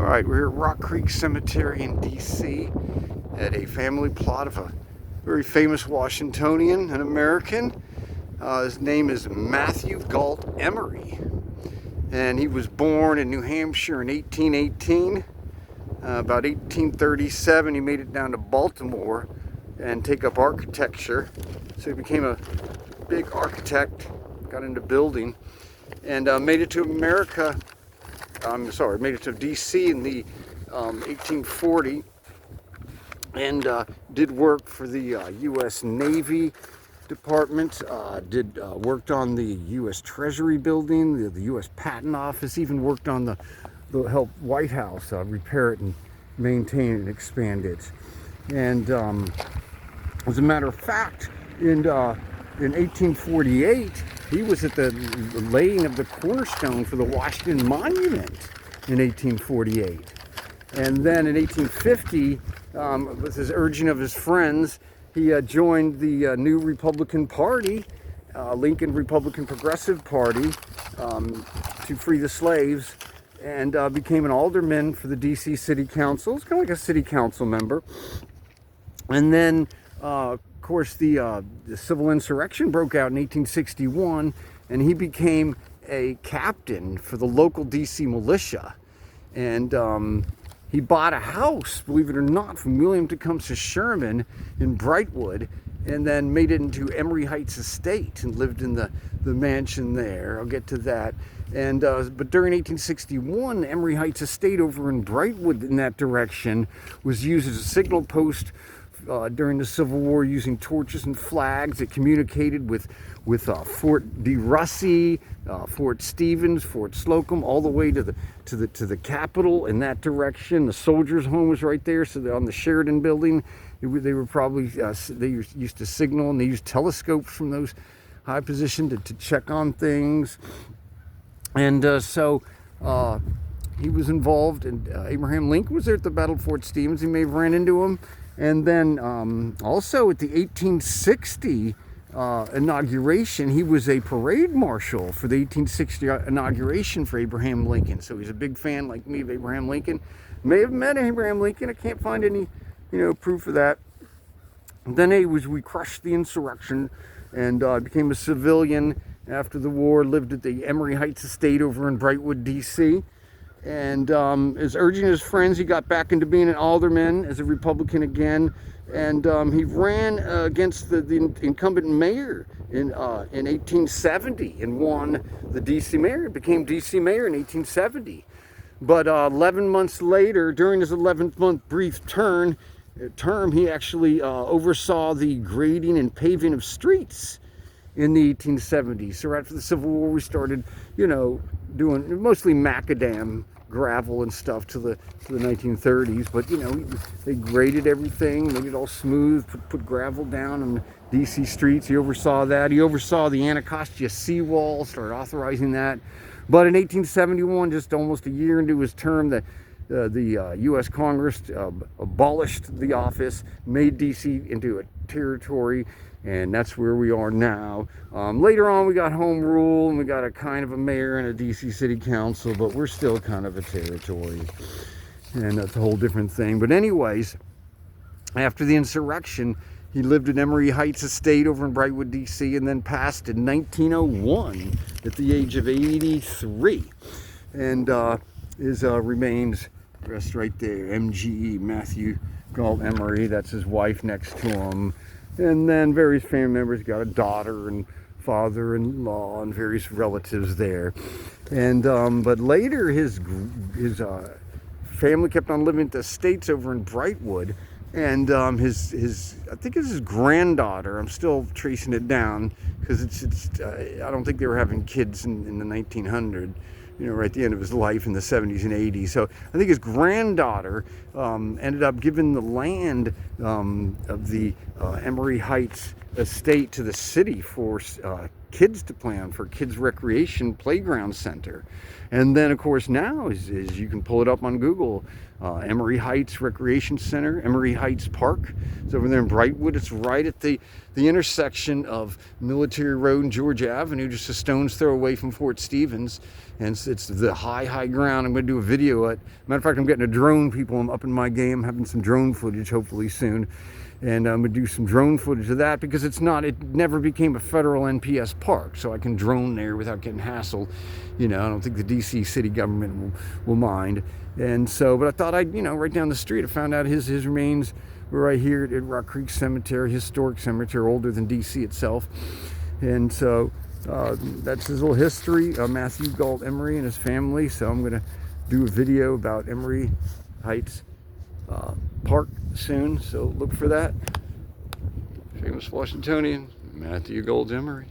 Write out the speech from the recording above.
Alright, we're at Rock Creek Cemetery in DC at a family plot of a very famous Washingtonian, an American. His name is Matthew Gault Emery, and he was born in New Hampshire in 1818. About 1837 he made it down to Baltimore and take up architecture. So he became a big architect, got into building, and made it to America. Made it to DC in the 1840, and did work for the U.S. Navy Department. Worked on the U.S. Treasury Building, the U.S. Patent Office. Even worked on the help White House repair it and maintain and expand it. And as a matter of fact, in 1848. He was at the laying of the cornerstone for the Washington Monument in 1848. And then in 1850, with his urging of his friends, he joined the new Republican Party, Lincoln Republican Progressive Party, to free the slaves, and became an alderman for the DC City Council. It's kind of like a city council member. And then of course, the civil insurrection broke out in 1861, and he became a captain for the local DC militia. And he bought a house, believe it or not, from William Tecumseh Sherman in Brightwood, and then made it into Emery Heights Estate and lived in the mansion there. I'll get to that. And but during 1861, Emery Heights Estate over in Brightwood in that direction was used as a signal post during the Civil War, using torches and flags. It communicated with Fort De Russy, Fort Stevens, Fort Slocum, all the way to the Capitol in that direction. The soldiers' home was right there, so they're on the Sheridan Building. They were probably they used to signal, and they used telescopes from those high positions to check on things. And so he was involved, and Abraham Lincoln was there at the Battle of Fort Stevens. He may have ran into him. And then also at the 1860 inauguration, he was a parade marshal for the 1860 inauguration for Abraham Lincoln. So he's a big fan, like me, of Abraham Lincoln. May have met Abraham Lincoln. I can't find any, proof of that. And then we crushed the insurrection and became a civilian after the war. Lived at the Emery Heights Estate over in Brightwood, DC. And is urging his friends, he got back into being an alderman as a Republican again, and he ran against the incumbent mayor in 1870 and won the DC mayor. Became DC mayor in 1870. But 11 months later, during his 11th-month brief term, he actually oversaw the grading and paving of streets in the 1870s. So right after the Civil War, we started, doing mostly macadam gravel and stuff to the 1930s. But they graded everything, made it all smooth, put gravel down on the DC streets. He oversaw that. He oversaw the Anacostia seawall, started authorizing that. But in 1871, just almost a year into his term, the U.S. Congress abolished the office, made DC into a territory, and that's where we are now. Later on, we got home rule, and we got a kind of a mayor and a DC City Council, but we're still kind of a territory, and that's a whole different thing. But anyways, after the insurrection, he lived at Emery Heights Estate over in Brightwood, DC, and then passed in 1901 at the age of 83. And his remains rest right there. MGE, Matthew Gault Emery. That's his wife next to him. And then various family members, got a daughter and father-in-law and various relatives there. And but later his family kept on living at the estates over in Brightwood. And his I think it's his granddaughter. I'm still tracing it down because I don't think they were having kids in the 1900s. Right at the end of his life in the 70s and 80s. So I think his granddaughter ended up giving the land of the Emery Heights estate to the city for kids to play on, for kids recreation playground center. And then of course now is you can pull it up on Google, Emery Heights Recreation Center, Emery Heights Park. It's over there in Brightwood. It's right at the intersection of Military Road and Georgia Avenue, just a stone's throw away from Fort Stevens. And it's the high ground. I'm going to do a video at, matter of fact, I'm getting a drone, people. I'm up in my game, having some drone footage hopefully soon. And I'm going to do some drone footage of that, because it never became a federal NPS park, so I can drone there without getting hassled. You know, I don't think the DC city government will mind. And so, but I thought I'd, right down the street, I found out his remains were right here at Rock Creek Cemetery, historic cemetery, older than DC itself. And so that's his little history, Matthew Gault Emery and his family. So I'm going to do a video about Emery Heights Park soon, so look for that. Famous Washingtonian, Matthew Gault Emery.